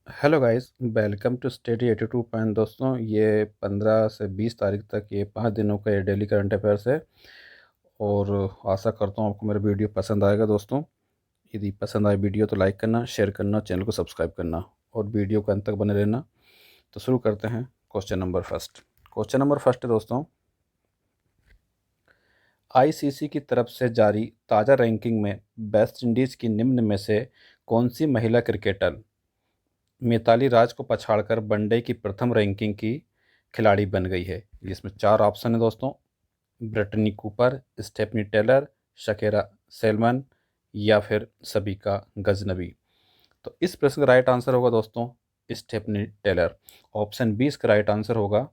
Hello guys, welcome to study 82 point. दोस्तों, ये 15 से 20 तारीख तक ये 5 दिनों का ये डेली करंट अफेयर्स है। और आशा करता हूँ आपको मेरा वीडियो पसंद आएगा। दोस्तों, यदि पसंद आए वीडियो तो लाइक करना, शेयर करना, चैनल को सब्सक्राइब करना और वीडियो को अंत तक बने रहना। तो शुरू करते हैं। क्वेश्चन नंबर फर्स्ट है दोस्तों। आईसीसी की तरफ से जारी ताज़ा रैंकिंग में वेस्ट इंडीज़ की निम्न में से कौन सी महिला क्रिकेटर मिताली राज को पछाड़कर वनडे की प्रथम रैंकिंग की खिलाड़ी बन गई है? जिसमें चार ऑप्शन है दोस्तों। Britney Cooper, Stephanie Taylor, Shakira Salman या फिर सबिका गजनबी। तो इस प्रश्न का राइट आंसर होगा दोस्तों स्टेफनी टेलर। ऑप्शन बी इसका राइट आंसर होगा।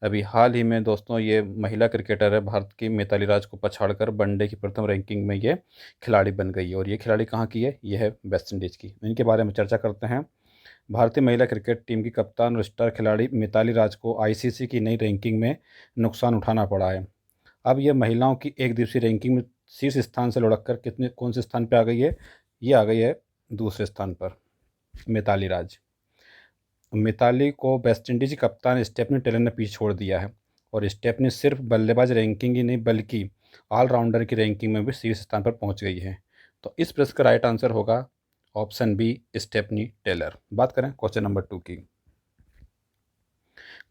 अभी हाल ही में दोस्तों ये महिला क्रिकेटर है भारत की, मिताली राज को पछाड़कर वनडे की प्रथम रैंकिंग में ये खिलाड़ी बन गई है। और ये खिलाड़ी कहाँ की है? ये है वेस्ट इंडीज़ की। इनके बारे में चर्चा करते हैं। भारतीय महिला क्रिकेट टीम की कप्तान और स्टार खिलाड़ी मिताली राज को आईसीसी की नई रैंकिंग में नुकसान उठाना पड़ा है। अब यह महिलाओं की एक दिवसीय रैंकिंग में शीर्ष स्थान से लुढ़क कर कौन से स्थान पर आ गई है? ये आ गई है दूसरे स्थान पर मिताली राज। मिताली को वेस्टइंडीज की कप्तान स्टेफनी टेलर ने पीछे छोड़ दिया है। और स्टेफनी सिर्फ बल्लेबाज रैंकिंग ही नहीं बल्कि ऑलराउंडर की रैंकिंग में भी शीर्ष स्थान पर पहुंच गई है। तो इस प्रश्न का राइट आंसर होगा ऑप्शन बी स्टेफनी टेलर। बात करें क्वेश्चन नंबर 2 की।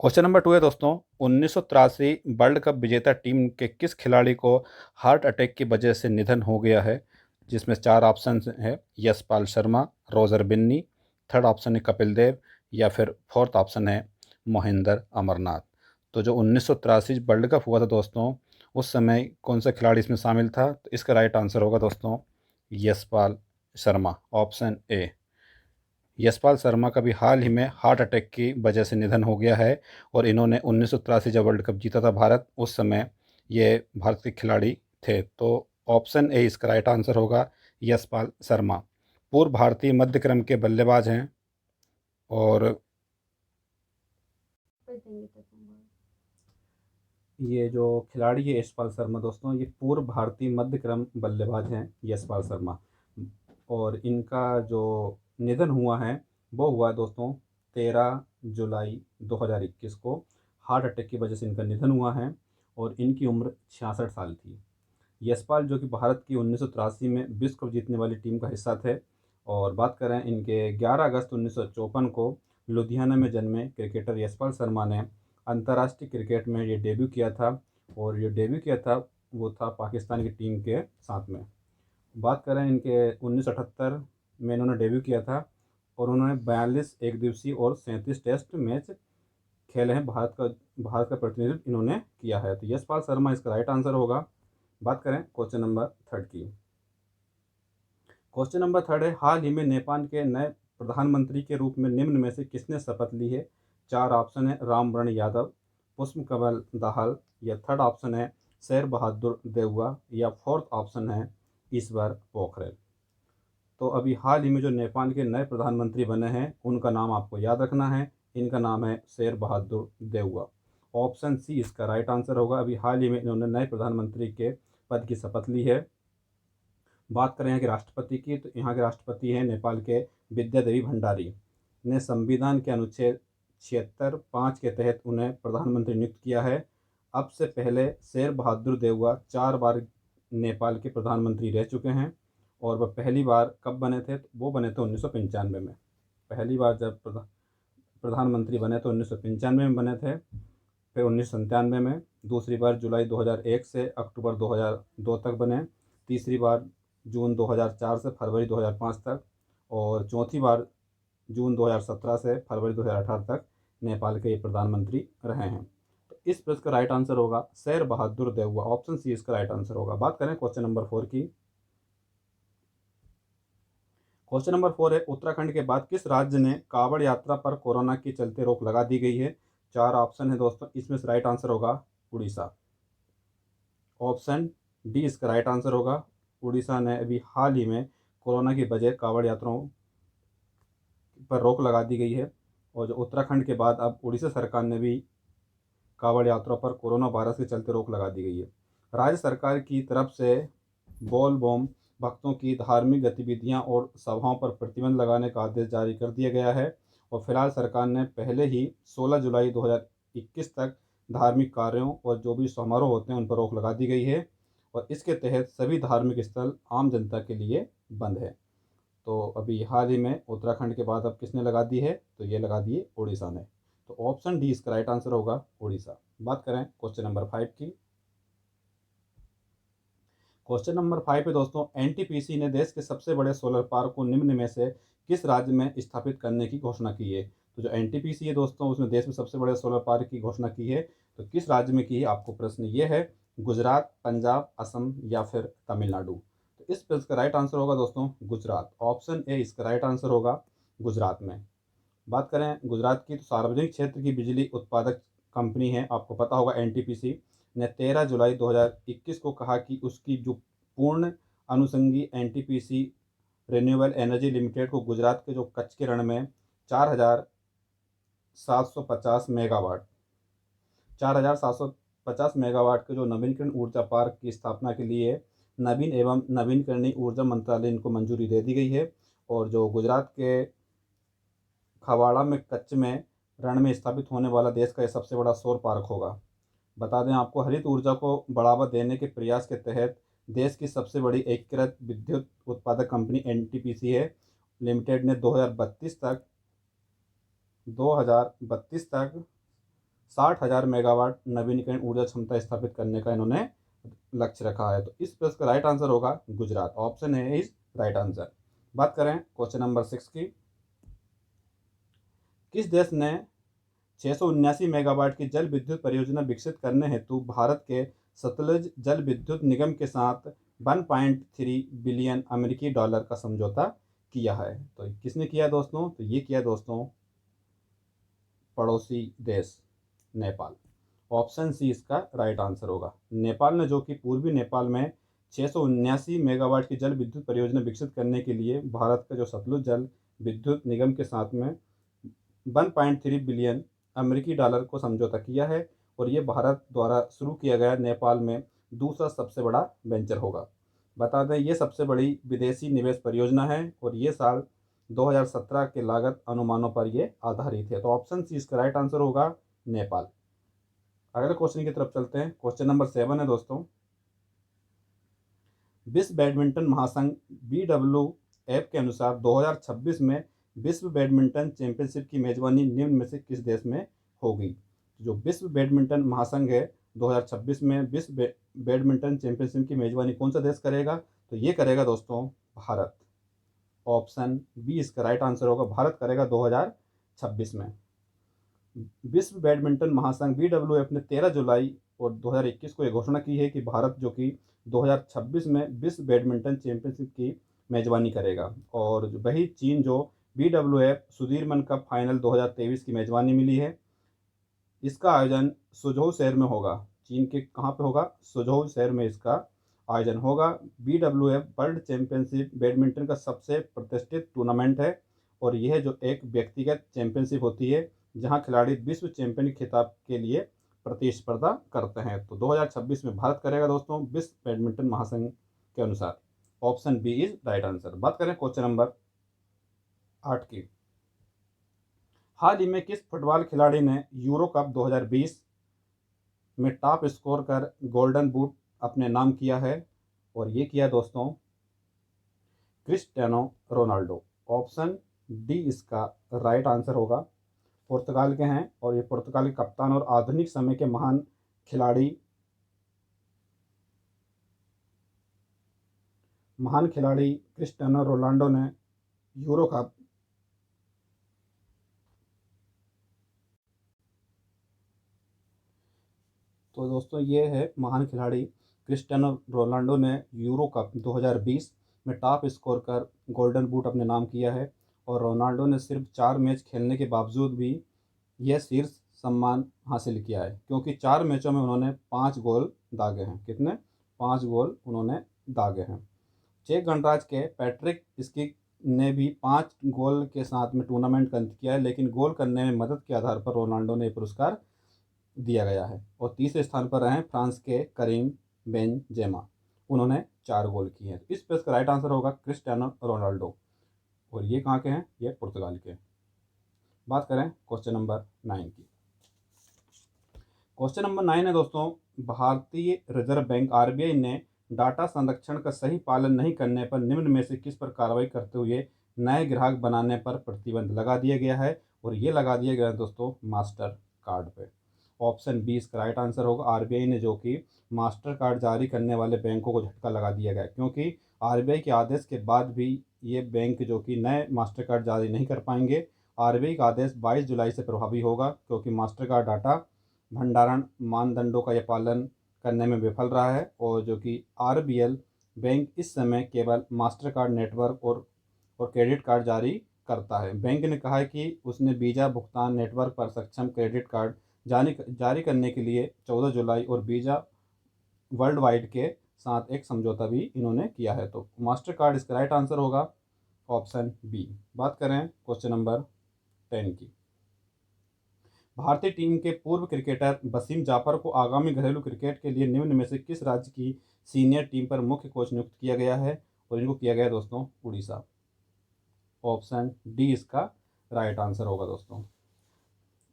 क्वेश्चन नंबर 2 है दोस्तों। 1983 वर्ल्ड कप विजेता टीम के किस खिलाड़ी को हार्ट अटैक की वजह से निधन हो गया है? जिसमें चार ऑप्शन है। यशपाल शर्मा, रोजर बिन्नी, थर्ड ऑप्शन है कपिल देव या फिर फोर्थ ऑप्शन है मोहिंदर अमरनाथ। तो जो 1983 वर्ल्ड कप हुआ था दोस्तों, उस समय कौन सा खिलाड़ी इसमें शामिल था? तो इसका राइट आंसर होगा दोस्तों यशपाल शर्मा, ऑप्शन ए। यशपाल शर्मा का भी हाल ही में हार्ट अटैक की वजह से निधन हो गया है। और इन्होंने 1983 जब वर्ल्ड कप जीता था भारत, उस समय ये भारत के खिलाड़ी थे। तो ऑप्शन ए इसका राइट आंसर होगा यशपाल शर्मा। पूर्व भारतीय मध्य क्रम के बल्लेबाज हैं। और ये जो खिलाड़ी है यशपाल शर्मा दोस्तों, ये पूर्व भारतीय मध्य क्रम बल्लेबाज हैं यशपाल शर्मा। और इनका जो निधन हुआ है वो हुआ दोस्तों 13 जुलाई 2021 को। हार्ट अटैक की वजह से इनका निधन हुआ है और इनकी उम्र 66 साल थी। यशपाल जो कि भारत की 1983 में विश्व कप जीतने वाली टीम का हिस्सा थे। और बात करें इनके 11 अगस्त 1954 को लुधियाना में जन्मे क्रिकेटर यशपाल शर्मा ने अंतर्राष्ट्रीय क्रिकेट में ये डेब्यू किया था। और ये डेब्यू किया था वो था पाकिस्तान की टीम के साथ में। बात करें इनके 1978 में इन्होंने डेब्यू किया था। और उन्होंने 42 एक दिवसीय और 37 टेस्ट मैच खेले हैं। भारत का प्रतिनिधित्व इन्होंने किया है। तो यशपाल शर्मा इसका राइट आंसर होगा। बात करें क्वेश्चन नंबर 3 की। क्वेश्चन नंबर 3 है, हाल ही में नेपाल के नए प्रधानमंत्री के रूप में निम्न में से किसने शपथ ली है? चार ऑप्शन है। रामवरण यादव, पुष्प कमल दाहाल या थर्ड ऑप्शन है शेर बहादुर देउवा या फोर्थ ऑप्शन है ईश्वर पोखरेल। तो अभी हाल ही में जो नेपाल के नए प्रधानमंत्री बने हैं उनका नाम आपको याद रखना है। इनका नाम है शेर बहादुर देउवा। ऑप्शन सी इसका राइट आंसर होगा। अभी हाल ही में इन्होंने नए प्रधानमंत्री के पद की शपथ ली है। बात करें यहाँ के राष्ट्रपति की, तो यहाँ के राष्ट्रपति हैं नेपाल के विद्यादेवी भंडारी ने संविधान के अनुच्छेद 76(5) के तहत उन्हें प्रधानमंत्री नियुक्त किया है। अब से पहले शेर बहादुर देउवा 4 बार नेपाल के प्रधानमंत्री रह चुके हैं। और वह पहली बार कब बने थे? तो वो बने थे 1995 में। पहली बार जब प्रधानमंत्री बने तो 1995 में बने थे। फिर 1997 में। दूसरी बार जुलाई 2001 से अक्टूबर 2002 तक बने। तीसरी बार जून 2004 से फरवरी 2005 तक। और चौथी बार जून 2017 से फरवरी 2018 तक नेपाल के ये प्रधानमंत्री रहे हैं। तो इस प्रश्न का राइट आंसर होगा शेर बहादुर देउवा। ऑप्शन सी इसका राइट आंसर होगा। बात करें क्वेश्चन नंबर 4 की। क्वेश्चन नंबर 4 है, उत्तराखंड के बाद किस राज्य ने कांवड़ यात्रा पर कोरोना के चलते रोक लगा दी गई है? चार ऑप्शन है दोस्तों, इसमें से राइट आंसर होगा उड़ीसा। ऑप्शन डी इसका राइट आंसर होगा। उड़ीसा ने अभी हाल ही में कोरोना की वजह कांवड़ यात्राओं पर रोक लगा दी गई है। और जो उत्तराखंड के बाद अब उड़ीसा सरकार ने भी कांवड़ यात्रा पर कोरोना वायरस के चलते रोक लगा दी गई है। राज्य सरकार की तरफ से बोल बम भक्तों की धार्मिक गतिविधियां और सभाओं पर प्रतिबंध लगाने का आदेश जारी कर दिया गया है। और फिलहाल सरकार ने पहले ही 16 जुलाई 2021 तक धार्मिक कार्यों और जो भी समारोह होते हैं उन पर रोक लगा दी गई है और इसके तहत सभी धार्मिक स्थल आम जनता के लिए बंद है। तो अभी हाल ही में उत्तराखंड के बाद अब किसने लगा दी है, तो ये लगा दी है उड़ीसा ने। तो ऑप्शन डी इसका राइट आंसर होगा, उड़ीसा। बात करें क्वेश्चन नंबर 5 की। क्वेश्चन नंबर 5 पे दोस्तों, एनटीपीसी ने देश के सबसे बड़े सोलर पार्क को निम्न में से किस राज्य में स्थापित करने की घोषणा की है। तो जो एनटीपीसी है दोस्तों, उसने देश में सबसे बड़े सोलर पार्क की घोषणा की है, तो किस राज्य में की है, आपको प्रश्न ये है। गुजरात, पंजाब, असम या फिर तमिलनाडु। तो इस पर इसका राइट आंसर होगा दोस्तों गुजरात। ऑप्शन ए इसका राइट आंसर होगा गुजरात में। बात करें गुजरात की, तो सार्वजनिक क्षेत्र की बिजली उत्पादक कंपनी है, आपको पता होगा एनटीपीसी, ने 13 जुलाई 2021 को कहा कि उसकी जो पूर्ण अनुषंगी एनटीपीसी रिन्यूएबल एनर्जी लिमिटेड को गुजरात के जो कच्छ के रण में 4,750 मेगावाट के जो नवीनकरण ऊर्जा पार्क की स्थापना के लिए नवीन एवं नवीनकरणीय ऊर्जा मंत्रालय इनको मंजूरी दे दी गई है। और जो गुजरात के खवाड़ा में कच्छ में रण में स्थापित होने वाला देश का यह सबसे बड़ा सौर पार्क होगा। बता दें आपको, हरित ऊर्जा को बढ़ावा देने के प्रयास के तहत देश की सबसे बड़ी एकीकृत विद्युत उत्पादक कंपनी एनटीपीसी है लिमिटेड ने 2032 तक 60,000 मेगावाट नवीनीकरण ऊर्जा क्षमता स्थापित करने का इन्होंने लक्ष्य रखा है। तो इस प्रश्न का राइट आंसर होगा गुजरात। ऑप्शन है इज राइट आंसर। बात करें क्वेश्चन नंबर 6 की। किस देश ने 679 मेगावाट की जल विद्युत परियोजना विकसित करने हेतु भारत के सतलुज जल विद्युत निगम के साथ 1.3 बिलियन अमेरिकी डॉलर का समझौता किया है। तो किसने किया दोस्तों, तो ये किया दोस्तों पड़ोसी देश नेपाल। ऑप्शन सी इसका राइट आंसर होगा। नेपाल ने, जो कि पूर्वी नेपाल में 679 मेगावाट की जल विद्युत परियोजना विकसित करने के लिए भारत का जो सतलुज जल विद्युत निगम के साथ में 1.3 बिलियन अमेरिकी डॉलर को समझौता किया है और ये भारत द्वारा शुरू किया गया नेपाल में दूसरा सबसे बड़ा वेंचर होगा। बता दें ये सबसे बड़ी विदेशी निवेश परियोजना है और ये साल 2017 के लागत अनुमानों पर ये आधारित है। तो ऑप्शन सी इसका राइट आंसर होगा नेपाल। अगले क्वेश्चन की तरफ चलते हैं। क्वेश्चन नंबर 7 है दोस्तों, विश्व बैडमिंटन महासंघ BWF के अनुसार 2026 में विश्व बैडमिंटन चैंपियनशिप की मेजबानी निम्न में से किस देश में होगी। जो विश्व बैडमिंटन महासंघ है 2026 में विश्व बैडमिंटन चैंपियनशिप की मेजबानी कौन सा देश करेगा, तो ये करेगा दोस्तों भारत। ऑप्शन बी इसका राइट आंसर होगा, भारत करेगा 2026 में। विश्व बैडमिंटन महासंघ BWF ने 13 जुलाई और 2021 को यह घोषणा की है कि भारत जो कि 2026 में विश्व बैडमिंटन चैंपियनशिप की मेजबानी करेगा और वही चीन जो BWF सुदीरमन कप फाइनल 2023 की मेजबानी मिली है, इसका आयोजन सुझोउ शहर में होगा। चीन के कहाँ पे होगा, सुझोउ शहर में इसका आयोजन होगा। BWF वर्ल्ड चैंपियनशिप बैडमिंटन का सबसे प्रतिष्ठित टूर्नामेंट है और यह जो एक व्यक्तिगत चैंपियनशिप होती है जहां खिलाड़ी विश्व चैंपियन खिताब के लिए प्रतिस्पर्धा करते हैं। तो 2026 में भारत करेगा दोस्तों विश्व बैडमिंटन महासंघ के अनुसार। Option B is right answer. बात करें क्वेश्चन नंबर 8 की। हाल ही में किस फुटबॉल खिलाड़ी ने यूरो कप 2020 में टॉप स्कोर कर गोल्डन बूट अपने नाम किया है, और ये किया दोस्तों क्रिस्टियानो रोनाल्डो। ऑप्शन डी इसका राइट आंसर होगा। पुर्तगाल के हैं और ये पुर्तगाल के कप्तान और आधुनिक समय के महान खिलाड़ी क्रिस्टियानो रोनाल्डो ने यूरो कप तो दोस्तों ये है महान खिलाड़ी क्रिस्टियानो रोनाल्डो ने यूरो कप 2020 में टॉप स्कोर कर गोल्डन बूट अपने नाम किया है और रोनाल्डो ने सिर्फ 4 मैच खेलने के बावजूद भी यह शीर्ष सम्मान हासिल किया है, क्योंकि 4 मैचों में उन्होंने 5 गोल दागे हैं। कितने, 5 गोल उन्होंने दागे हैं। चेक गणराज्य के पैट्रिक स्किक ने भी 5 गोल के साथ में टूर्नामेंट का अंत किया है, लेकिन गोल करने में मदद के आधार पर रोनाल्डो ने पुरस्कार दिया गया है। और तीसरे स्थान पर रहे फ्रांस के करीम बेंजेमा, उन्होंने 4 गोल किए हैं। तो इस पर इसका राइट आंसर होगा क्रिस्टियानो रोनाल्डो। और ये कहाँ के हैं, ये पुर्तगाल के। बात करें क्वेश्चन नंबर 9 की। क्वेश्चन नंबर 9 है दोस्तों, भारतीय रिजर्व बैंक आरबीआई ने डाटा संरक्षण का सही पालन नहीं करने पर निम्न में से किस पर कार्रवाई करते हुए नए ग्राहक बनाने पर प्रतिबंध लगा दिया गया है, और ये लगा दिया गया है दोस्तों मास्टर कार्ड पे। ऑप्शन बी इसका राइट आंसर होगा। आरबीआई ने जो कि मास्टर कार्ड जारी करने वाले बैंकों को झटका लगा दिया गया है, क्योंकि आरबीआई के आदेश के बाद भी ये बैंक जो कि नए मास्टर कार्ड जारी नहीं कर पाएंगे। आरबीआई का आदेश 22 जुलाई से प्रभावी होगा, क्योंकि मास्टर कार्ड डाटा भंडारण मानदंडों का यह पालन करने में विफल रहा है, और जो कि आरबीएल बैंक इस समय केवल मास्टर कार्ड नेटवर्क और क्रेडिट कार्ड जारी करता है। बैंक ने कहा है कि उसने वीज़ा भुगतान नेटवर्क पर सक्षम क्रेडिट कार्ड जारी करने के लिए 14 जुलाई और वीज़ा वर्ल्ड वाइड के साथ एक समझौता भी इन्होंने किया है। तो मास्टर कार्ड इसका राइट आंसर होगा ऑप्शन बी। बात करें क्वेश्चन नंबर 10 की। भारतीय टीम के पूर्व क्रिकेटर वसीम जाफर को आगामी घरेलू क्रिकेट के लिए निम्न में से किस राज्य की सीनियर टीम पर मुख्य कोच नियुक्त किया गया है, और इनको किया गया है दोस्तों उड़ीसा। ऑप्शन डी इसका राइट आंसर होगा दोस्तों।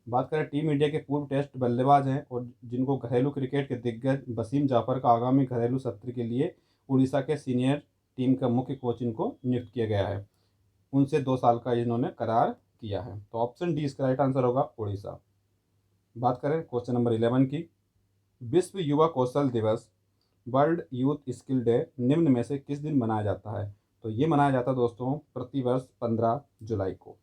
बात करें टीम इंडिया के पूर्व टेस्ट बल्लेबाज हैं और जिनको घरेलू क्रिकेट के दिग्गज वसीम जाफर का आगामी घरेलू सत्र के लिए उड़ीसा के सीनियर टीम का मुख्य कोच इनको नियुक्त किया गया है। उनसे 2 साल का इन्होंने करार किया है। तो ऑप्शन डी इसका राइट आंसर होगा उड़ीसा। बात करें क्वेश्चन नंबर 11 की। विश्व युवा कौशल दिवस वर्ल्ड यूथ स्किल डे निम्न में से किस दिन मनाया जाता है? तो ये मनाया जाता है दोस्तों प्रतिवर्ष 15 जुलाई को।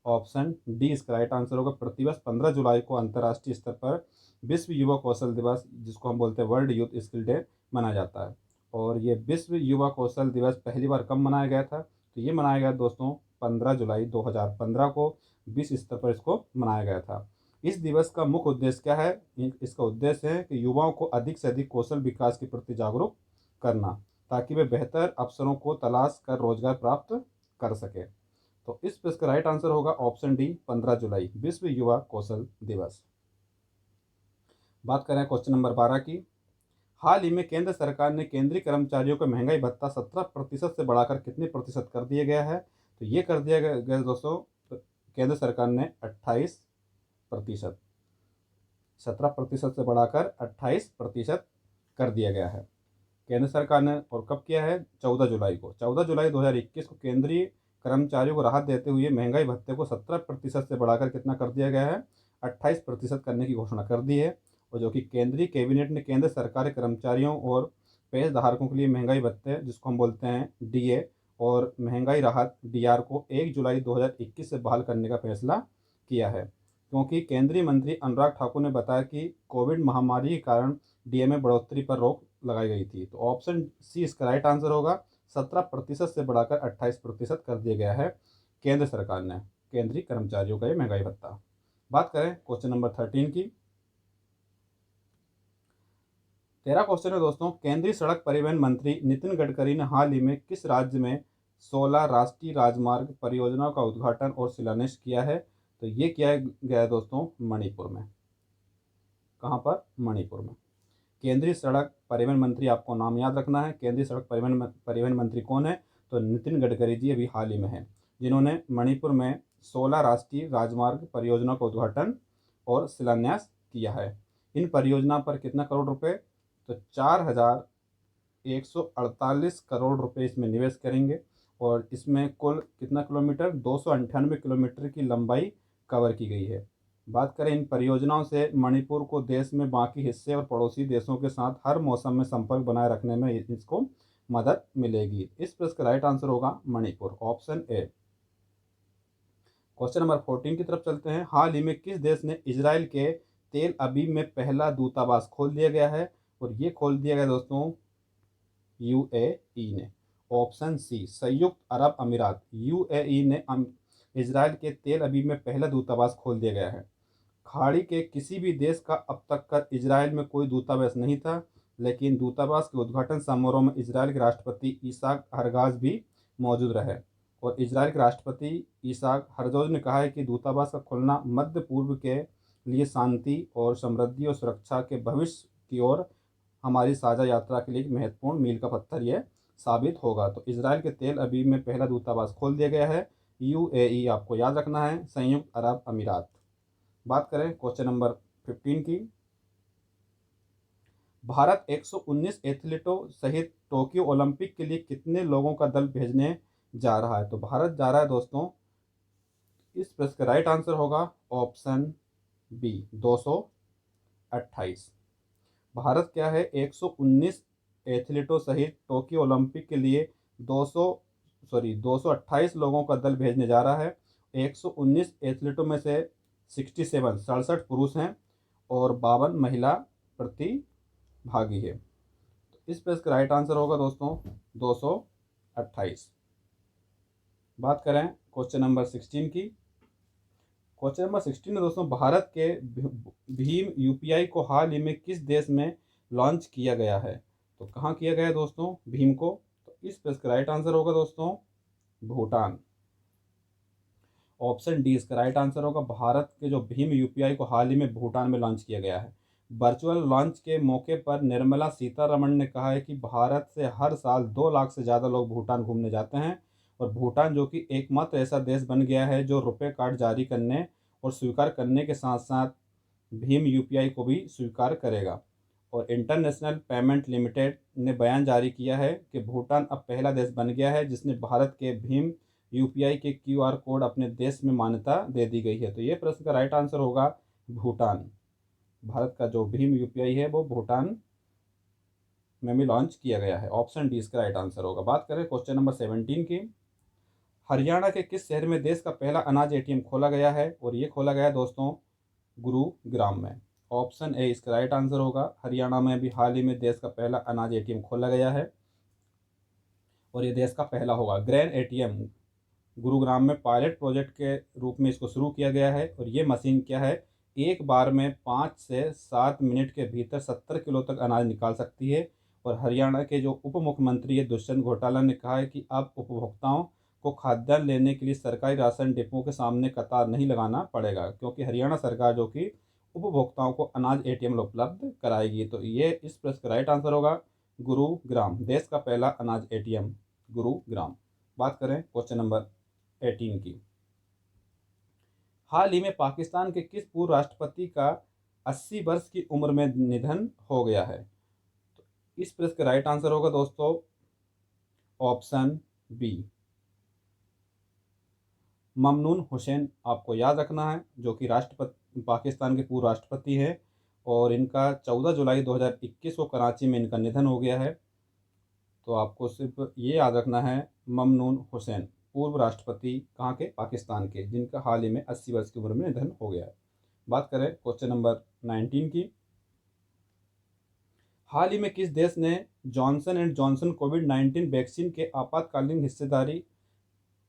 ऑप्शन डी इसका राइट आंसर होगा। प्रतिवर्ष 15 जुलाई को अंतर्राष्ट्रीय स्तर पर विश्व युवा कौशल दिवस, जिसको हम बोलते हैं वर्ल्ड यूथ स्किल डे, मनाया जाता है। और ये विश्व युवा कौशल दिवस पहली बार कब मनाया गया था? तो ये मनाया गया दोस्तों 15 जुलाई 2015 को विश्व स्तर पर इसको मनाया गया था। इस दिवस का मुख्य उद्देश्य क्या है? इसका उद्देश्य है कि युवाओं को अधिक से अधिक कौशल विकास के प्रति जागरूक करना, ताकि वे बेहतर अवसरों को तलाश कर रोजगार प्राप्त कर सके। तो इस पर इसका राइट आंसर होगा ऑप्शन डी 15 जुलाई विश्व युवा कौशल दिवस। बात करें क्वेश्चन नंबर 12 की। हाल ही में केंद्र सरकार ने केंद्रीय कर्मचारियों का महंगाई भत्ता 17% से बढ़ाकर कितने प्रतिशत कर दिया गया है? तो ये कर दिया गया दोस्तों केंद्र सरकार ने 28%, 17% से बढ़ाकर 28% कर दिया गया है केंद्र सरकार ने। और कब किया है? 14 जुलाई को। 14 जुलाई 2021 को केंद्रीय कर्मचारियों को राहत देते हुए महंगाई भत्ते को 17% से बढ़ाकर कितना कर दिया गया है? 28% करने की घोषणा कर दी है। और जो कि केंद्रीय कैबिनेट ने केंद्र सरकारी कर्मचारियों और पेंशन के लिए महंगाई भत्ते, जिसको हम बोलते हैं डीए, और महंगाई राहत डीआर को 1 जुलाई 2021 से बहाल करने का फैसला किया है, क्योंकि केंद्रीय मंत्री अनुराग ठाकुर ने बताया कि कोविड महामारी के कारण डीए में बढ़ोतरी पर रोक लगाई गई थी। तो ऑप्शन सी इसका राइट आंसर होगा। 17% से बढ़ाकर 28% कर दिया गया है केंद्र सरकार ने केंद्रीय कर्मचारियों का ये महंगाई भत्ता। बात करें क्वेश्चन नंबर 13 की। 13 क्वेश्चन है दोस्तों, केंद्रीय सड़क परिवहन मंत्री नितिन गडकरी ने हाल ही में किस राज्य में 16 राष्ट्रीय राजमार्ग परियोजनाओं का उद्घाटन और शिलान्यास किया है? तो ये किया गया है दोस्तों मणिपुर में। कहाँ पर? मणिपुर में। केंद्रीय सड़क परिवहन मंत्री, आपको नाम याद रखना है, केंद्रीय सड़क परिवहन मंत्री कौन है? तो नितिन गडकरी जी अभी हाल ही में हैं, जिन्होंने मणिपुर में 16 राष्ट्रीय राजमार्ग परियोजनाओं का उद्घाटन और शिलान्यास किया है। इन परियोजना पर कितना करोड़ रुपए? तो 4,148 करोड़ रुपए इसमें निवेश करेंगे, और इसमें कुल कितना किलोमीटर? 298 किलोमीटर की लंबाई कवर की गई है। बात करें इन परियोजनाओं से मणिपुर को देश में बाकी हिस्से और पड़ोसी देशों के साथ हर मौसम में संपर्क बनाए रखने में इसको मदद मिलेगी। इस प्रश्न का राइट आंसर होगा Manipur, option A. Question number 14 की तरफ चलते हैं। हाल ही में किस देश ने इजराइल के तेल अवीव में पहला दूतावास खोल दिया गया है? और ये खोल दिया गया दोस्तों यूएई ने। ऑप्शन सी संयुक्त अरब अमीरात। यूएई ने इजराइल के तेल अवीव में पहला दूतावास खोल दिया गया है। खाड़ी के किसी भी देश का अब तक का इजराइल में कोई दूतावास नहीं था, लेकिन दूतावास के उद्घाटन समारोह में इजराइल के राष्ट्रपति इसहाक हरगाज भी मौजूद रहे। और इजराइल के राष्ट्रपति इसहाक हरजोज ने कहा है कि दूतावास का खुलना मध्य पूर्व के लिए शांति और समृद्धि और सुरक्षा के भविष्य की ओर हमारी साझा यात्रा के लिए एक महत्वपूर्ण मील का पत्थर यह साबित होगा। तो इजराइल के तेल अवीव में पहला दूतावास खोल दिया गया है। UAE आपको याद रखना है, संयुक्त अरब अमीरात। बात करें क्वेश्चन नंबर 15 की। भारत 119 एथलीटों सहित टोक्यो ओलंपिक के लिए कितने लोगों का दल भेजने जा रहा है? तो भारत जा रहा है दोस्तों, इस प्रश्न का राइट आंसर होगा ऑप्शन बी 228। भारत क्या है, 119 एथलीटों सहित टोक्यो ओलंपिक के लिए 228 लोगों का दल भेजने जा रहा है। 119 एथलीटों में से 67 पुरुष हैं और 52 महिला प्रतिभागी है। तो इस प्रश्न का राइट आंसर होगा दोस्तों 228। बात करें क्वेश्चन नंबर 16 की। क्वेश्चन नंबर 16 में दोस्तों, भारत के भीम यूपीआई को हाल ही में किस देश में लॉन्च किया गया है? तो कहाँ किया गया है दोस्तों भीम को? तो इस प्रश्न का राइट आंसर होगा दोस्तों भूटान। ऑप्शन डी इसका राइट आंसर होगा। भारत के जो भीम यूपीआई को हाल ही में भूटान में लॉन्च किया गया है। वर्चुअल लॉन्च के मौके पर निर्मला सीतारमण ने कहा है कि भारत से हर साल 2 लाख से ज़्यादा लोग भूटान घूमने जाते हैं और भूटान जो कि एकमात्र ऐसा देश बन गया है जो रुपए कार्ड जारी करने और स्वीकार करने के साथ साथ भीम यूपीआई को भी स्वीकार करेगा। और इंटरनेशनल पेमेंट लिमिटेड ने बयान जारी किया है कि भूटान अब पहला देश बन गया है जिसने भारत के भीम यूपीआई के क्यूआर कोड अपने देश में मान्यता दे दी गई है। तो ये प्रश्न का राइट आंसर होगा भूटान। भारत का जो भीम यूपीआई है वो भूटान में भी लॉन्च किया गया है। ऑप्शन डी इसका राइट आंसर होगा। बात करें क्वेश्चन नंबर 17 की। हरियाणा के किस शहर में देश का पहला अनाज एटीएम खोला गया है? और ये खोला गया है दोस्तों गुरुग्राम में। ऑप्शन ए इसका राइट आंसर होगा। हरियाणा में भी हाल ही में देश का पहला अनाज एटीएम खोला गया है और ये देश का पहला होगा। ग्रैंड एटीएम गुरुग्राम में पायलट प्रोजेक्ट के रूप में इसको शुरू किया गया है और ये मशीन क्या है, एक बार में 5 से 7 मिनट के भीतर 70 किलो तक अनाज निकाल सकती है। और हरियाणा के जो उप मुख्यमंत्री है दुष्यंत घोटाला ने कहा है कि अब उपभोक्ताओं को खाद्यान्न लेने के लिए सरकारी राशन डिपों के सामने कतार नहीं लगाना पड़ेगा, क्योंकि हरियाणा सरकार जो कि उपभोक्ताओं को अनाज एटीएम उपलब्ध कराएगी। तो ये इस प्रश्न का राइट आंसर होगा गुरुग्राम, देश का पहला अनाज एटीएम गुरुग्राम। बात करें क्वेश्चन नंबर 18 की। हाल ही में पाकिस्तान के किस पूर्व राष्ट्रपति का 80 वर्ष की उम्र में निधन हो गया है? तो इस प्रश्न का राइट आंसर होगा दोस्तों ऑप्शन बी ममनून हुसैन। आपको याद रखना है, जो कि राष्ट्रपति पाकिस्तान के पूर्व राष्ट्रपति हैं और इनका 14 जुलाई 2021 को कराची में इनका निधन हो गया है। तो आपको सिर्फ ये याद रखना है ममनून हुसैन, पूर्व राष्ट्रपति कहाँ के, पाकिस्तान के, जिनका हाल ही में 80 वर्ष की उम्र में निधन हो गया है। बात करें क्वेश्चन नंबर 19 की। हाल ही में किस देश ने Johnson and Johnson covid vaccine के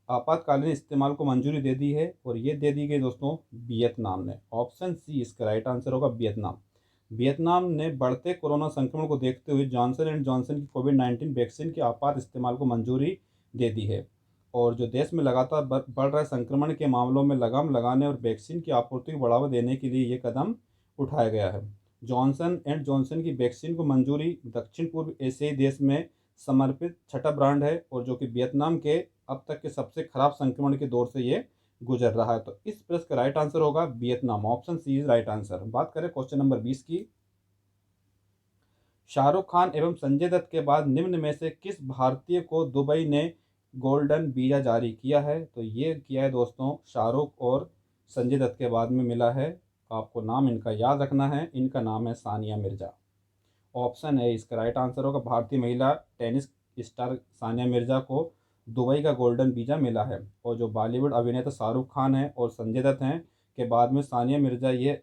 आपातकालीन इस्तेमाल को मंजूरी दे दी है? और ये दे दी गई दोस्तों वियतनाम ने। ऑप्शन सी इसका राइट आंसर होगा वियतनाम। वियतनाम ने बढ़ते कोरोना संक्रमण को देखते हुए जॉनसन एंड जॉनसन की कोविड-19 वैक्सीन के आपात इस्तेमाल को मंजूरी दे दी है। और जो देश में लगातार बढ़ रहे संक्रमण के मामलों में लगाम लगाने और वैक्सीन की आपूर्ति को बढ़ावा देने के लिए ये कदम उठाया गया है। जॉनसन एंड जॉनसन की वैक्सीन को मंजूरी दक्षिण पूर्व एशियाई देश में समर्पित छठा ब्रांड है और जो कि वियतनाम के अब तक के सबसे खराब संक्रमण के दौर से ये गुजर रहा है। तो इस प्रश्न का राइट आंसर होगा Vietnam. Option C is right answer. बात करें क्वेश्चन नंबर 20 की। शाहरुख खान एवं संजय दत्त के बाद निम्न में से किस भारतीय को दुबई ने गोल्डन वीजा जारी किया है? तो ये किया है दोस्तों शाहरुख और संजय दत्त के बाद में मिला है। आपको नाम इनका याद रखना है, इनका नाम है सानिया मिर्जा। ऑप्शन है इसका राइट आंसर होगा। भारतीय महिला टेनिस स्टार सानिया मिर्जा को दुबई का गोल्डन वीजा मिला है और जो बॉलीवुड अभिनेता शाहरुख खान है और संजय दत्त हैं के बाद में सानिया मिर्जा ये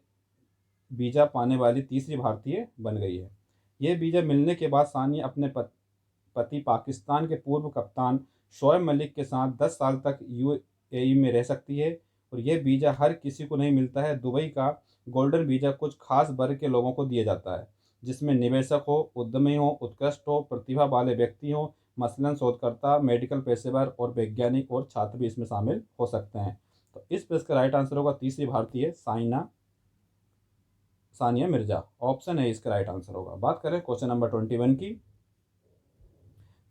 वीजा पाने वाली तीसरी भारतीय बन गई है। ये वीजा मिलने के बाद सानिया अपने पति पाकिस्तान के पूर्व कप्तान शोएब मलिक के साथ 10 साल तक यूएई में रह सकती है। और ये वीज़ा हर किसी को नहीं मिलता है। दुबई का गोल्डन वीज़ा कुछ खास वर्ग के लोगों को दिया जाता है, जिसमें निवेशक हो, उद्यमी हो, उत्कृष्ट हो, प्रतिभा वाले व्यक्ति हो, मसलन शोधकर्ता, मेडिकल पेशेवर और वैज्ञानिक और छात्र भी इसमें शामिल हो सकते हैं। तो इस प्रश्न का राइट आंसर होगा तीसरी भारतीय सानिया मिर्जा। ऑप्शन है इसका राइट आंसर होगा। बात करें क्वेश्चन नंबर 21 की।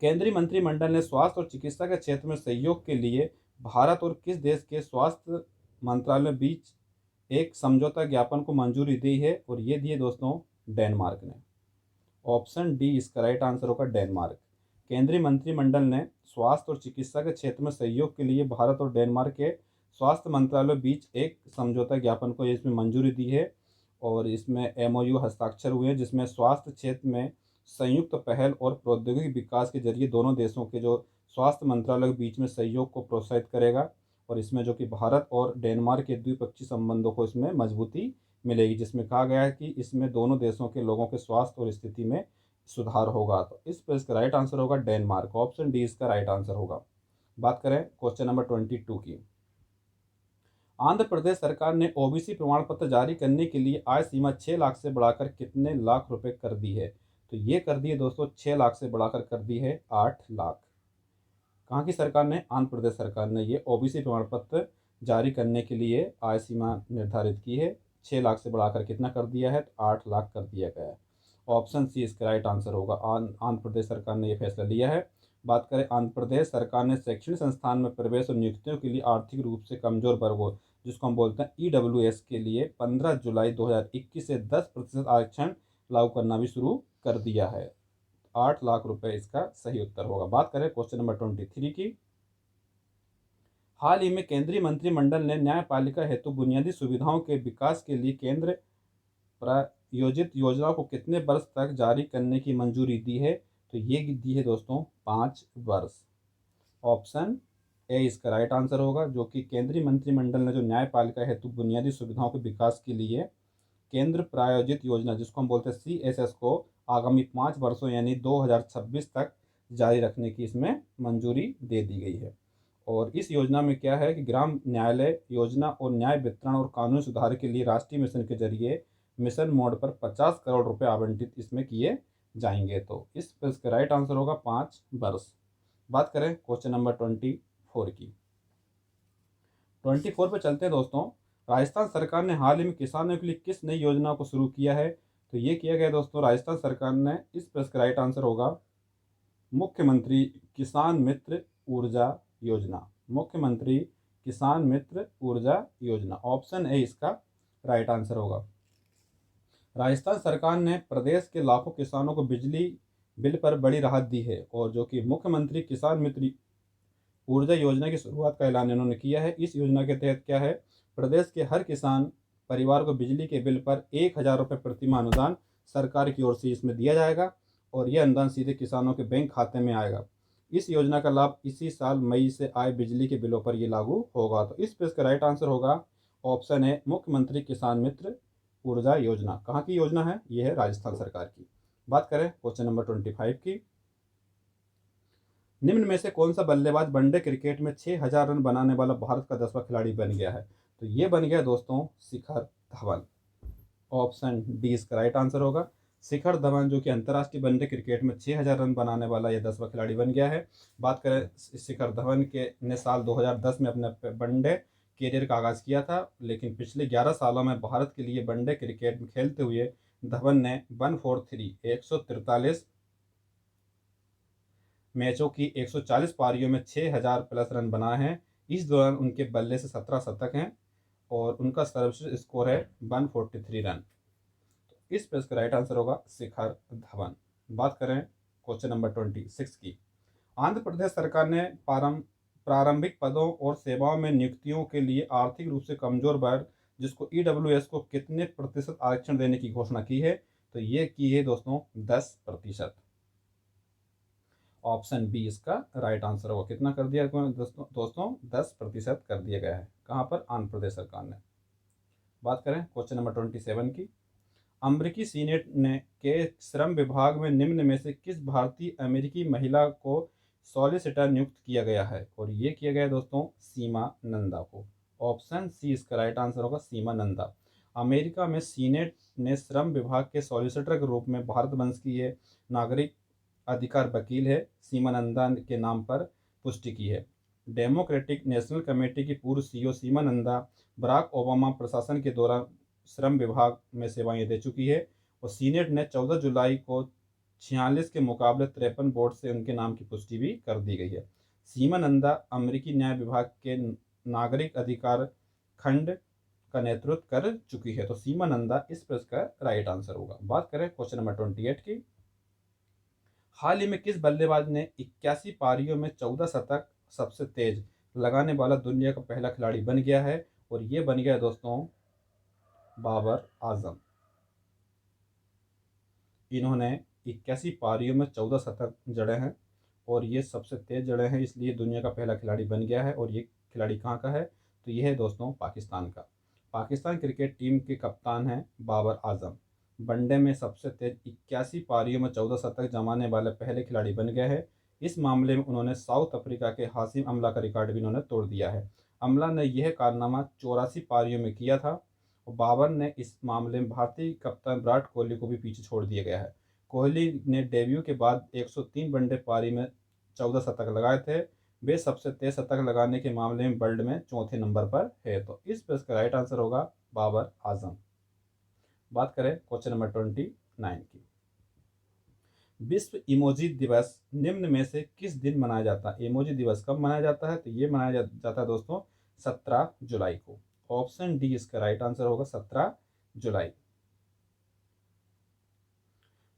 केंद्रीय मंत्रिमंडल ने स्वास्थ्य और चिकित्सा के क्षेत्र में सहयोग के लिए भारत और किस देश के स्वास्थ्य मंत्रालय बीच एक समझौता ज्ञापन को मंजूरी दी है, और ये दिए दोस्तों डेनमार्क ने। ऑप्शन डी इसका राइट आंसर होगा, डेनमार्क। केंद्रीय मंत्रिमंडल ने स्वास्थ्य और चिकित्सा के क्षेत्र में सहयोग के लिए भारत और डेनमार्क के स्वास्थ्य मंत्रालयों बीच एक समझौता ज्ञापन को इसमें मंजूरी दी है, और इसमें एमओयू हस्ताक्षर हुए हैं, जिसमें स्वास्थ्य क्षेत्र में संयुक्त पहल और प्रौद्योगिकी विकास के जरिए दोनों देशों के जो स्वास्थ्य मंत्रालयों के बीच में सहयोग को प्रोत्साहित करेगा, और इसमें जो कि भारत और डेनमार्क के द्विपक्षीय संबंधों को इसमें मजबूती मिलेगी, जिसमें कहा गया है कि इसमें दोनों देशों के लोगों के स्वास्थ्य और स्थिति में सुधार होगा। तो इस पर इसका राइट आंसर होगा डेनमार्क। ऑप्शन डी इसका राइट आंसर होगा। बात करें क्वेश्चन नंबर 22 की। आंध्र प्रदेश सरकार ने ओबीसी प्रमाण पत्र जारी करने के लिए आय सीमा 6 लाख से बढ़ाकर कितने लाख रुपए कर दी है? तो ये कर दी है दोस्तों 6 लाख से बढ़ाकर कर दी है 8 लाख। कहाँ की सरकार ने? आंध्र प्रदेश सरकार ने ये ओबीसी प्रमाण पत्र जारी करने के लिए आय सीमा निर्धारित की है। 6 लाख से बढ़ाकर कितना कर दिया है? तो 8 लाख कर दिया गया है। ऑप्शन सी इसका राइट आंसर होगा। आंध्र प्रदेश सरकार ने यह फैसला लिया है। बात करें आंध्र प्रदेश सरकार ने शैक्षणिक संस्थान में प्रवेश और नियुक्तियों के लिए आर्थिक रूप से कमजोर वर्गों, जिसको हम बोलते हैं ईडब्ल्यूएस, के लिए 15 जुलाई 2021 से 10% आरक्षण लागू करना भी शुरू कर दिया है। 8 लाख रुपए इसका सही उत्तर होगा। बात करें क्वेश्चन नंबर 23 की। हाल ही में केंद्रीय मंत्रिमंडल ने न्यायपालिका हेतु बुनियादी सुविधाओं के विकास के लिए केंद्र प्रायोजित योजनाओं को कितने वर्ष तक जारी करने की मंजूरी दी है? तो ये दी है दोस्तों 5 वर्ष। ऑप्शन ए इसका राइट आंसर होगा, जो कि केंद्रीय मंत्रिमंडल ने जो न्यायपालिका हेतु बुनियादी सुविधाओं के विकास के लिए केंद्र प्रायोजित योजना, जिसको हम बोलते हैं CSS, को आगामी 5 वर्षों यानी 2026 तक जारी रखने की इसमें मंजूरी दे दी गई है। और इस योजना में क्या है कि ग्राम न्यायालय योजना और न्याय वितरण और कानूनी सुधार के लिए राष्ट्रीय मिशन के जरिए मिशन मोड पर 50 करोड़ रुपए आवंटित इसमें किए जाएंगे। तो इस पर इसका राइट आंसर होगा 5 वर्ष। बात करें क्वेश्चन नंबर 24 की। 24 पे चलते हैं दोस्तों। राजस्थान सरकार ने हाल ही में किसानों के लिए किस नई योजना को शुरू किया है? तो ये किया गया दोस्तों राजस्थान सरकार ने। इस पर इसका राइट आंसर होगा मुख्यमंत्री किसान मित्र ऊर्जा योजना। मुख्यमंत्री किसान मित्र ऊर्जा योजना। ऑप्शन ए इसका राइट आंसर होगा। राजस्थान सरकार ने प्रदेश के लाखों किसानों को बिजली बिल पर बड़ी राहत दी है, और जो कि मुख्यमंत्री किसान मित्र ऊर्जा योजना की शुरुआत का ऐलान इन्होंने किया है। इस योजना के तहत क्या है, प्रदेश के हर किसान परिवार को बिजली के बिल पर 1,000 रुपये प्रति माह अनुदान सरकार की ओर से इसमें दिया जाएगा, और यह अनुदान सीधे किसानों के बैंक खाते में आएगा। इस योजना का लाभ इसी साल मई से आए बिजली के बिलों पर यह लागू होगा। तो इस पर इसका राइट आंसर होगा ऑप्शन ए मुख्यमंत्री किसान मित्र ऊर्जा योजना। कहाँ की योजना है? यह है राजस्थान सरकार की। बात करें क्वेश्चन नंबर 25 की। निम्न में से कौन सा बल्लेबाज वनडे क्रिकेट में 6,000 रन बनाने वाला भारत का 10वां खिलाड़ी बन गया है? तो ये बन गया दोस्तों शिखर धवन। ऑप्शन डी इसका राइट आंसर होगा। शिखर धवन जो कि अंतर्राष्ट्रीय वनडे क्रिकेट में 6,000 रन बनाने वाला यह 10वां खिलाड़ी बन गया है। बात करें शिखर धवन के ने साल 2010 में अपने वनडे कैरियर का आगाज किया था, लेकिन पिछले 11 सालों में भारत के लिए वनडे क्रिकेट में खेलते हुए धवन ने 143 मैचों की 140 पारियों में 6,000 प्लस रन बनाए हैं। इस दौरान उनके बल्ले से 17 शतक हैं, और उनका सर्वश्रेष्ठ स्कोर है 143 रन। तो इस पर इसका राइट आंसर होगा शिखर धवन। बात करें क्वेश्चन नंबर 26 की। आंध्र प्रदेश सरकार ने प्रारंभिक पदों और सेवाओं में नियुक्तियों के लिए आर्थिक रूप से कमजोर वर्ग, जिसको ईडब्ल्यूएस, को कितने प्रतिशत आरक्षण देने की घोषणा की है? तो ये की है दोस्तों 10%। ऑप्शन बी इसका राइट आंसर होगा। कितना कर दिया दोस्तों 10% कर दिया गया है। कहाँ पर? आंध्र प्रदेश सरकार ने। बात करें क्वेश्चन नंबर 27 की। अमेरिकी सीनेट ने के श्रम विभाग में निम्न में से किस भारतीय अमेरिकी महिला को सॉलिसिटर नियुक्त किया गया है? और ये किया गया है दोस्तों सीमा नंदा को। ऑप्शन सी इसका राइट आंसर होगा सीमा नंदा। अमेरिका में सीनेट ने श्रम विभाग के सॉलिसिटर के रूप में भारत वंश की ये नागरिक अधिकार वकील है सीमा नंदा के नाम पर पुष्टि की है। डेमोक्रेटिक नेशनल कमेटी की पूर्व सीईओ सीमा नंदा बराक ओबामा प्रशासन के दौरान श्रम विभाग में सेवाएं दे चुकी है, और सीनेट ने 14 जुलाई को 46 के मुकाबले 53 वोट से उनके नाम की पुष्टि भी कर दी गई है। सीमा नंदा अमेरिकी न्याय विभाग के नागरिक अधिकार खंड का नेतृत्व कर चुकी है। तो सीमा नंदा इस प्रश्न का राइट आंसर होगा। बात करें क्वेश्चन नंबर 28 की। हाल ही में किस बल्लेबाज ने 81 पारियों में 14 शतक सबसे तेज लगाने वाला दुनिया का पहला खिलाड़ी बन गया है? और ये बन गया है दोस्तों बाबर आजम। इन्होंने 81 पारियों में 14 शतक जड़े हैं और ये सबसे तेज जड़े हैं, इसलिए दुनिया का पहला खिलाड़ी बन गया है। और ये खिलाड़ी कहाँ का है? तो ये है दोस्तों पाकिस्तान का। पाकिस्तान क्रिकेट टीम के कप्तान हैं बाबर आजम। वनडे में सबसे तेज 81 पारियों में 14 शतक जमाने वाले पहले खिलाड़ी बन गए हैं। इस मामले में उन्होंने साउथ अफ्रीका के हाशिम अमला का रिकॉर्ड भी उन्होंने तोड़ दिया है। अमला ने यह कारनामा 84 पारियों में किया था और बाबर ने इस मामले में भारतीय कप्तान विराट कोहली को भी पीछे छोड़ दिया गया है। कोहली ने डेब्यू के बाद 103 वनडे पारी में 14 शतक लगाए थे। वे सबसे तेज शतक लगाने के मामले में वर्ल्ड में चौथे नंबर पर है। तो इस प्रश्न का राइट आंसर होगा बाबर आजम। बात करें क्वेश्चन नंबर 29 की। विश्व इमोजी दिवस निम्न में से किस दिन मनाया जाता है? इमोजी दिवस कब मनाया जाता है? तो ये मनाया जाता है दोस्तों 17 जुलाई को। ऑप्शन डी इसका राइट आंसर होगा 17 जुलाई।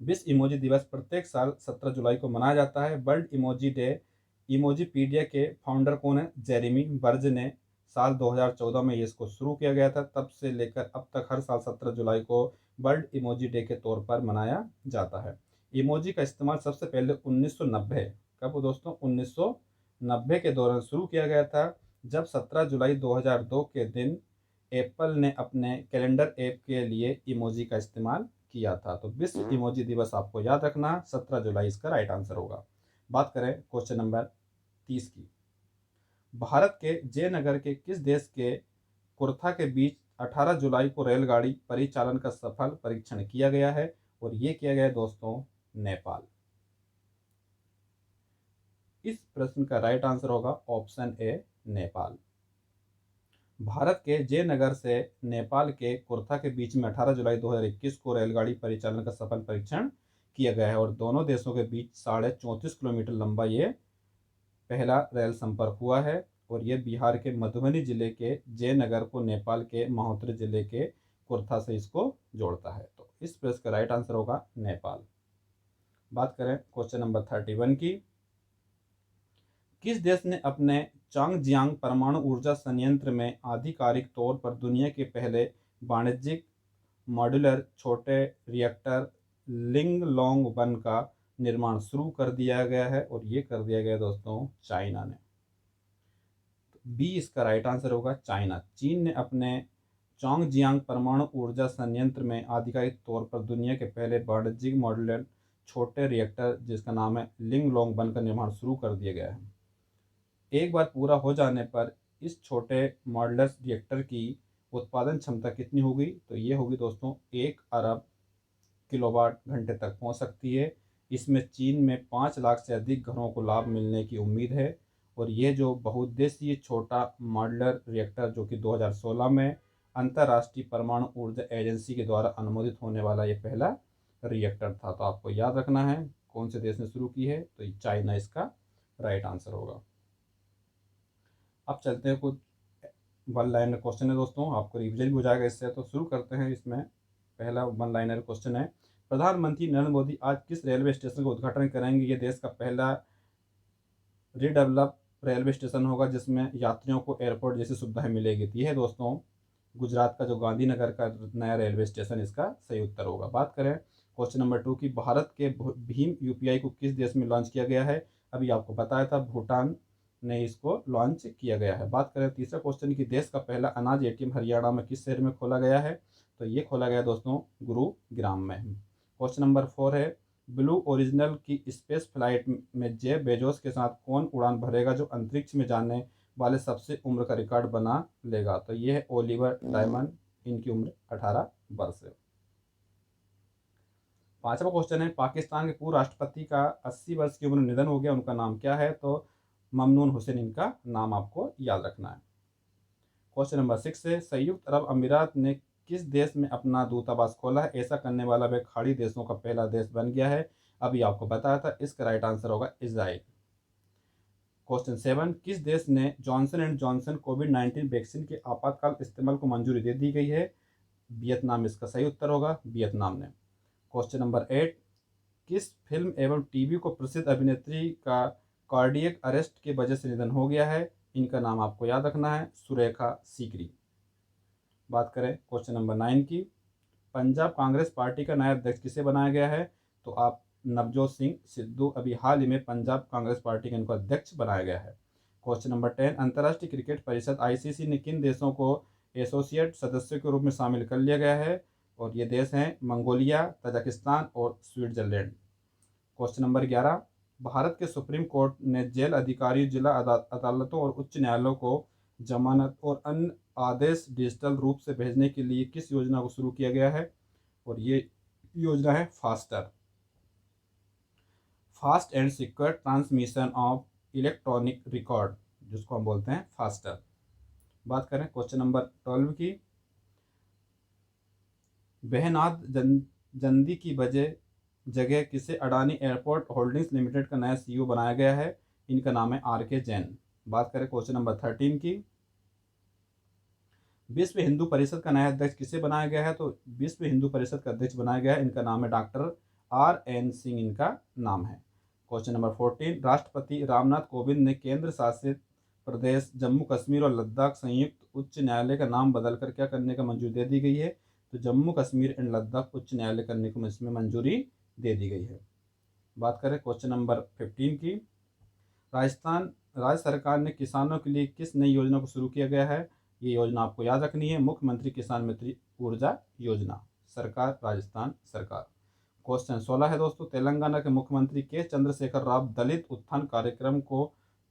विश्व इमोजी दिवस प्रत्येक साल 17 जुलाई को मनाया जाता है। वर्ल्ड इमोजी डे इमोजीपीडिया के फाउंडर कौन है? जेरेमी बर्ज ने साल 2014 में इसको शुरू किया गया था। तब से लेकर अब तक हर साल 17 जुलाई को वर्ल्ड इमोजी डे के तौर पर मनाया जाता है। इमोजी का इस्तेमाल सबसे पहले 1990 कब दोस्तों 1990 के दौरान शुरू किया गया था, जब 17 जुलाई 2002 के दिन एप्पल ने अपने कैलेंडर ऐप के लिए इमोजी का इस्तेमाल किया था। तो विश्व इमोजी दिवस आपको याद रखना 17 जुलाई इसका राइट आंसर होगा। बात करें क्वेश्चन नंबर 30 की। भारत के जयनगर के किस देश के कुर्था के बीच 18 जुलाई को रेलगाड़ी परिचालन का सफल परीक्षण किया गया है? और ये किया गया है दोस्तों नेपाल। इस प्रश्न का राइट आंसर होगा ऑप्शन ए नेपाल। भारत के जयनगर से नेपाल के कुर्था के बीच में 18 जुलाई 2021 को रेलगाड़ी परिचालन का सफल परीक्षण किया गया है और दोनों देशों के बीच 34.5 किलोमीटर लंबा ये पहला रेल संपर्क हुआ है। और ये बिहार के मधुबनी जिले के जयनगर को नेपाल के महोत्तरी जिले के कुर्था से इसको जोड़ता है। तो इस प्रश्न का राइट आंसर होगा नेपाल। बात करें क्वेश्चन नंबर 31 की। किस देश ने अपने चांगजियांग परमाणु ऊर्जा संयंत्र में आधिकारिक तौर पर दुनिया के पहले वाणिज्यिक मॉड्यूलर छोटे रिएक्टर लिंगलोंग 1 का निर्माण शुरू कर दिया गया है? और ये कर दिया गया दोस्तों चाइना ने। बी इसका राइट आंसर होगा चाइना। चीन ने अपने चांगजियांग परमाणु ऊर्जा संयंत्र में आधिकारिक तौर पर दुनिया के पहले वाणिज्यिक मॉड्यूलर छोटे रिएक्टर जिसका नाम है लिंगलोंग 1 का निर्माण शुरू कर दिया गया है। एक बार पूरा हो जाने पर इस छोटे मॉड्यूलर रिएक्टर की उत्पादन क्षमता कितनी होगी? तो ये होगी दोस्तों 1 अरब किलोवाट घंटे तक पहुंच सकती है। इसमें चीन में 5 लाख से अधिक घरों को लाभ मिलने की उम्मीद है। और ये जो बहुउद्देशीय छोटा मॉड्यूलर रिएक्टर जो कि 2016 में अंतर्राष्ट्रीय परमाणु ऊर्जा एजेंसी के द्वारा अनुमोदित होने वाला ये पहला रिएक्टर था। तो आपको याद रखना है कौन से देश ने शुरू की है, तो चाइना इसका राइट आंसर होगा। अब चलते हैं कुछ वन लाइनर क्वेश्चन है दोस्तों, आपको रिविजन भी हो जाएगा इससे। तो शुरू करते हैं। इसमें पहला वन लाइनर क्वेश्चन है, प्रधानमंत्री नरेंद्र मोदी आज किस रेलवे स्टेशन का उद्घाटन करेंगे? ये देश का पहला रीडेवलप रेलवे स्टेशन होगा जिसमें यात्रियों को एयरपोर्ट जैसी सुविधाएं मिलेगी। तो यह है दोस्तों गुजरात का जो गांधीनगर का नया रेलवे स्टेशन, इसका सही उत्तर होगा। बात करें क्वेश्चन नंबर 2 की, भारत के भीम यूपीआई को किस देश में लॉन्च किया गया है? अभी आपको बताया था भूटान ने इसको लॉन्च किया गया है। बात करें तीसरा क्वेश्चन की, देश का पहला अनाज एटीएम हरियाणा में किस शहर में खोला गया है? तो ये खोला गया दोस्तों गुरुग्राम में। क्वेश्चन नंबर 4 है, ब्लू ओरिजिनल की स्पेस फ्लाइट में जेफ बेजोस के साथ कौन उड़ान भरेगा जो अंतरिक्ष में जाने वाले सबसे उम्र का रिकॉर्ड बना लेगा? तो ये है ओलिवर डायमंड, इनकी उम्र 18 वर्ष है। पांचवा क्वेश्चन है, पाकिस्तान के पूर्व राष्ट्रपति का 80 वर्ष की उम्र में निधन हो गया, उनका नाम क्या है? तो ममनून हुसैन इनका नाम आपको याद रखना है। क्वेश्चन नंबर 6 है, संयुक्त अरब अमीरात ने किस देश में अपना दूतावास खोला है? ऐसा करने वाला वह खाड़ी देशों का पहला देश बन गया है। अभी आपको बताया था, इसका राइट आंसर होगा इजराइल। क्वेश्चन 7, किस देश ने Johnson and Johnson covid vaccine के आपातकाल इस्तेमाल को मंजूरी दे दी गई है? वियतनाम इसका सही उत्तर होगा, वियतनाम ने। क्वेश्चन नंबर 8, किस फिल्म एवं टीवी को प्रसिद्ध अभिनेत्री का कार्डियक अरेस्ट की वजह से निधन हो गया है? इनका नाम आपको याद रखना है, सुरेखा सीकरी। बात करें क्वेश्चन नंबर 9 की, पंजाब कांग्रेस पार्टी का नया अध्यक्ष किसे बनाया गया है? तो आप नवजोत सिंह सिद्धू अभी हाल ही में पंजाब कांग्रेस पार्टी के इनको अध्यक्ष बनाया गया है। क्वेश्चन नंबर 10, अंतर्राष्ट्रीय क्रिकेट परिषद आईसीसी ने किन देशों को एसोसिएट सदस्यों के रूप में शामिल कर लिया गया है? और ये देश हैं मंगोलिया, तजाकिस्तान और स्विट्जरलैंड। क्वेश्चन नंबर 11, भारत के सुप्रीम कोर्ट ने जेल अधिकारियों, जिला अदालतों और उच्च न्यायालयों को जमानत और अन्य आदेश डिजिटल रूप से भेजने के लिए किस योजना को शुरू किया गया है? और ये योजना है faster, fast and secure transmission of electronic record, जिसको हम बोलते हैं फास्टर। बात करें क्वेश्चन नंबर 12 की, बेहनाद जंदी की जगह किसे अडानी एयरपोर्ट होल्डिंग्स लिमिटेड का नया सीईओ बनाया गया है? इनका नाम है आर.के. जैन। बात करें क्वेश्चन नंबर 13 की, विश्व हिंदू परिषद का नया अध्यक्ष किसे बनाया गया है? तो विश्व हिंदू परिषद का अध्यक्ष बनाया गया है, इनका नाम है डॉक्टर R.N. सिंह, इनका नाम है। क्वेश्चन नंबर 14, राष्ट्रपति रामनाथ कोविंद ने केंद्र शासित प्रदेश जम्मू कश्मीर और लद्दाख संयुक्त उच्च न्यायालय का नाम बदलकर क्या करने का मंजूरी दे दी गई है? तो जम्मू कश्मीर एंड लद्दाख उच्च न्यायालय करने को इसमें मंजूरी दे दी गई है। बात करें क्वेश्चन नंबर 15 की, राजस्थान राज्य सरकार ने किसानों के लिए किस नई योजना को शुरू किया गया है? ये योजना आपको याद रखनी है, मुख्यमंत्री किसान मित्र ऊर्जा योजना, सरकार राजस्थान सरकार। क्वेश्चन 16 है दोस्तों, तेलंगाना के मुख्यमंत्री के चंद्रशेखर राव दलित उत्थान कार्यक्रम को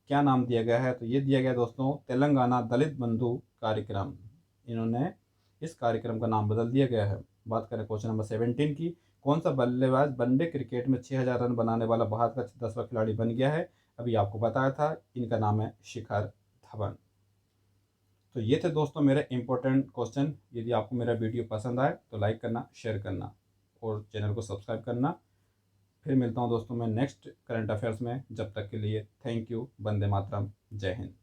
क्या नाम दिया गया है? तो ये दिया गया दोस्तों तेलंगाना दलित बंधु कार्यक्रम, इन्होंने इस कार्यक्रम का नाम बदल दिया गया है। बात करें क्वेश्चन नंबर 17 की, कौन सा बल्लेबाज वनडे क्रिकेट में 6000 रन बनाने वाला भारत का 10वां खिलाड़ी बन गया है? अभी आपको बताया था, इनका नाम है शिखर धवन। तो ये थे दोस्तों मेरे इंपॉर्टेंट क्वेश्चन। यदि आपको मेरा वीडियो पसंद आए तो लाइक करना, शेयर करना और चैनल को सब्सक्राइब करना। फिर मिलता हूँ दोस्तों मैं नेक्स्ट करंट अफेयर्स में, जब तक के लिए थैंक यू, वंदे मातरम, जय हिंद।